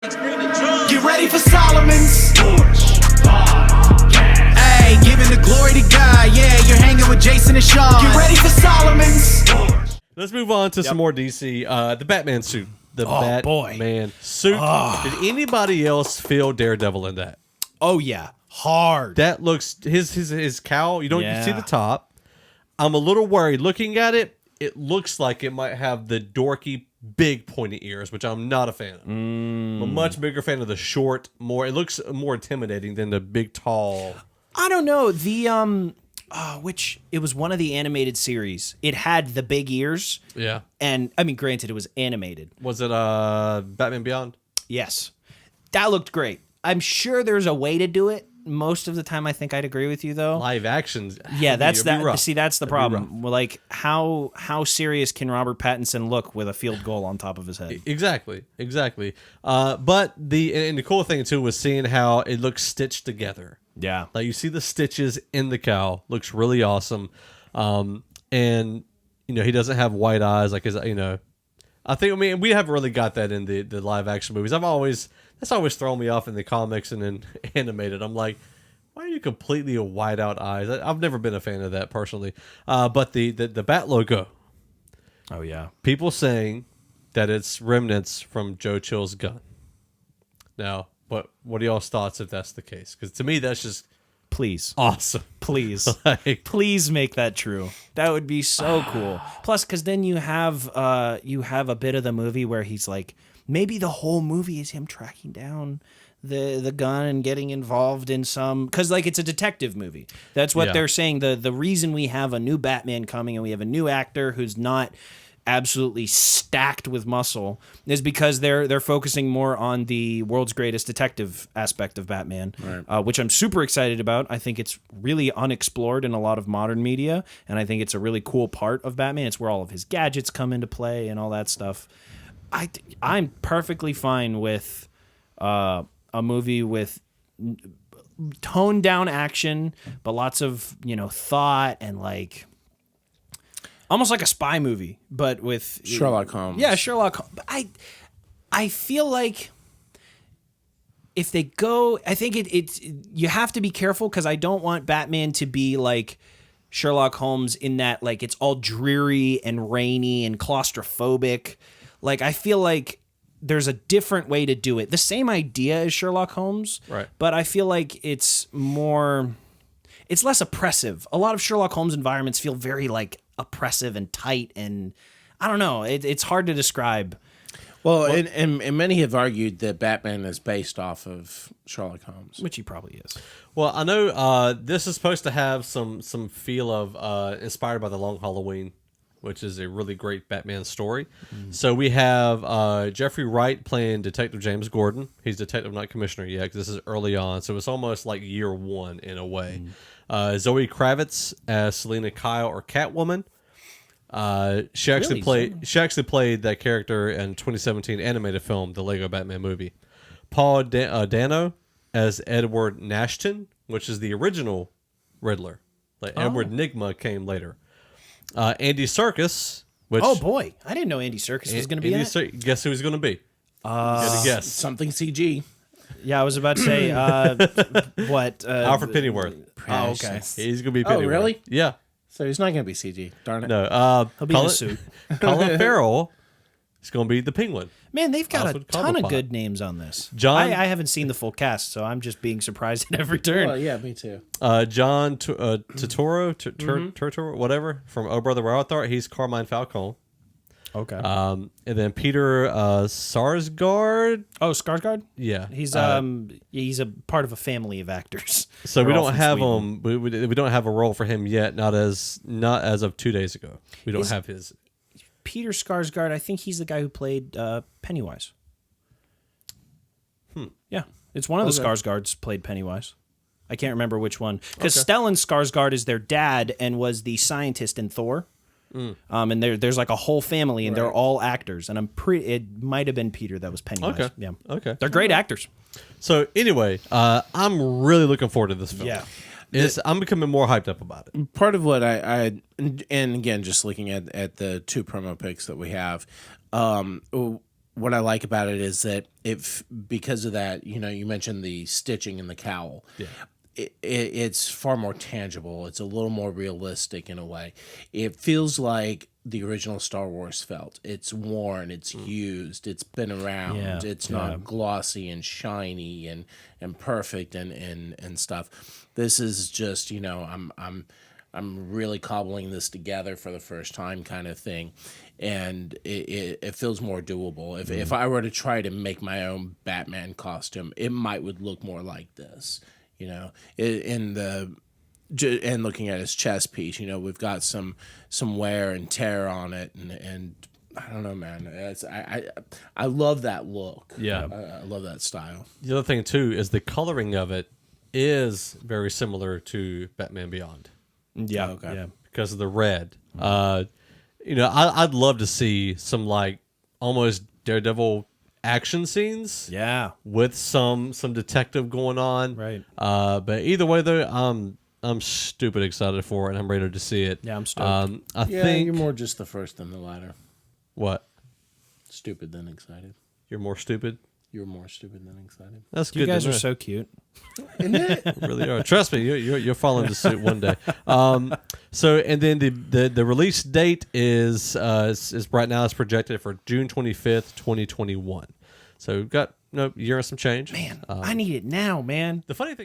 Get ready for Solomon's Porch Podcast. Hey, giving the glory to God. Yeah, you're hanging with Jason and Sean. Get ready for Solomon's Porch. Let's move on to some more DC. The Batman suit. The Batman suit. Did anybody else feel Daredevil in that? Oh yeah, hard. That looks his cowl. You see the top. I'm a little worried looking at it. It looks like it might have the dorky, big pointy ears, which I'm not a fan of. I'm a much bigger fan of the short, it looks more intimidating than the big, tall. I don't know. The which it was one of the animated series. It had the big ears. Yeah. And I mean, granted, it was animated. Was it Batman Beyond? Yes. That looked great. I'm sure there's a way to do it. Most of the time, I think I'd agree with you, though. Live actions. Yeah, that's that. See, that's the problem. Well, like, how serious can Robert Pattinson look with a field goal on top of his head? Exactly. But the cool thing too was seeing how it looks stitched together. Yeah, like you see the stitches in the cowl. Looks really awesome. And he doesn't have white eyes like his. I think we haven't really got that in the live action movies. That's always thrown me off in the comics and then animated. I'm like, why are you completely white out eyes? I've never been a fan of that personally. But the Bat logo. Oh yeah. People saying that it's remnants from Joe Chill's gun. Now, what are y'all's thoughts if that's the case? Because to me, that's just awesome. Please. Please make that true. That would be so cool. Plus, because then you have a bit of the movie where he's like, maybe the whole movie is him tracking down the gun and getting involved in some... Because, like, it's a detective movie. That's what they're saying. The reason we have a new Batman coming and we have a new actor who's not absolutely stacked with muscle is because they're focusing more on the world's greatest detective aspect of Batman, right. Which I'm super excited about. I think it's really unexplored in a lot of modern media, and I think it's a really cool part of Batman. It's where all of his gadgets come into play and all that stuff. I'm perfectly fine with a movie with toned down action, but lots of thought and like almost like a spy movie, but with Sherlock Holmes. Yeah, Sherlock Holmes. I feel like if they go, I think it's you have to be careful because I don't want Batman to be like Sherlock Holmes in that like it's all dreary and rainy and claustrophobic. Like, I feel like there's a different way to do it. The same idea as Sherlock Holmes, right? But I feel like it's less oppressive. A lot of Sherlock Holmes environments feel very, like, oppressive and tight, and I don't know. It's hard to describe. Well, and many have argued that Batman is based off of Sherlock Holmes. Which he probably is. Well, I know this is supposed to have some feel of inspired by The Long Halloween, which is a really great Batman story. So we have Jeffrey Wright playing Detective James Gordon. He's Detective, not Commissioner yet, because this is early on. So it's almost like year one in a way. Zoe Kravitz as Selena Kyle or Catwoman. She actually played that character in 2017 animated film, the Lego Batman movie. Paul Dano as Edward Nashton, which is the original Riddler. Like Edward Nygma came later. Andy Serkis. Which, oh boy, I didn't know Andy Serkis was going to be in it. Guess who he's going to be? Guess. Something CG. Yeah, I was about to say what? Alfred Pennyworth. Oh, okay. He's going to be Pennyworth. Oh, really? Yeah. So he's not going to be CG. Darn it. No. He'll be in a suit. Colin Farrell is going to be the Penguin. Man, they've got a ton of good names on this. I haven't seen the full cast, so I'm just being surprised at every turn. Well, yeah, me too. John Turturro, whatever, from Oh Brother Where Art Thou, he's Carmine Falcone. Okay. And then Peter Sarsgaard. Oh, Skarsgård? Yeah. He's a part of a family of actors. So we don't have him. We don't have a role for him yet. Not as of 2 days ago. We don't have his. Peter Skarsgård, I think he's the guy who played Pennywise. Yeah, it's one of the Skarsgårds played Pennywise. I can't remember which one. Because Stellan Skarsgård is their dad and was the scientist in Thor. And there's like a whole family, and they're all actors. And it might have been Peter that was Pennywise. Okay. Yeah. Okay. They're great actors. So anyway, I'm really looking forward to this film. Yeah. I'm becoming more hyped up about it. Part of what I and again, just looking at the two promo pics that we have, what I like about it is that if because of that, you mentioned the stitching in the cowl. Yeah. It's far more tangible. It's a little more realistic in a way. It feels like the original Star Wars felt. It's worn, it's used, it's been around. Yeah, It's not glossy and shiny and perfect and stuff. This is just, I'm really cobbling this together for the first time kind of thing. And it feels more doable. If I were to try to make my own Batman costume, it would look more like this. And looking at his chest piece, we've got some wear and tear on it, and I don't know, man. I love that look. Yeah. I love that style. The other thing too is the coloring of it is very similar to Batman Beyond. Yeah. Okay. Yeah. Because of the red. I'd love to see some like almost Daredevil action scenes. Yeah. With some detective going on. Right. But either way though, I'm stupid excited for it and I'm ready to see it. Yeah, I'm stoked. I Yeah, think you're more just the first than the latter. what? Stupid than excited. You're more stupid? You're more stupid than excited. That's good. You guys to are know. so cute. Really are. Trust me, you'll fall into suit one day. So and then the release date is right now is projected for June 25th, 2021. So we've got year and some change. Man, I need it now, man. The funny thing.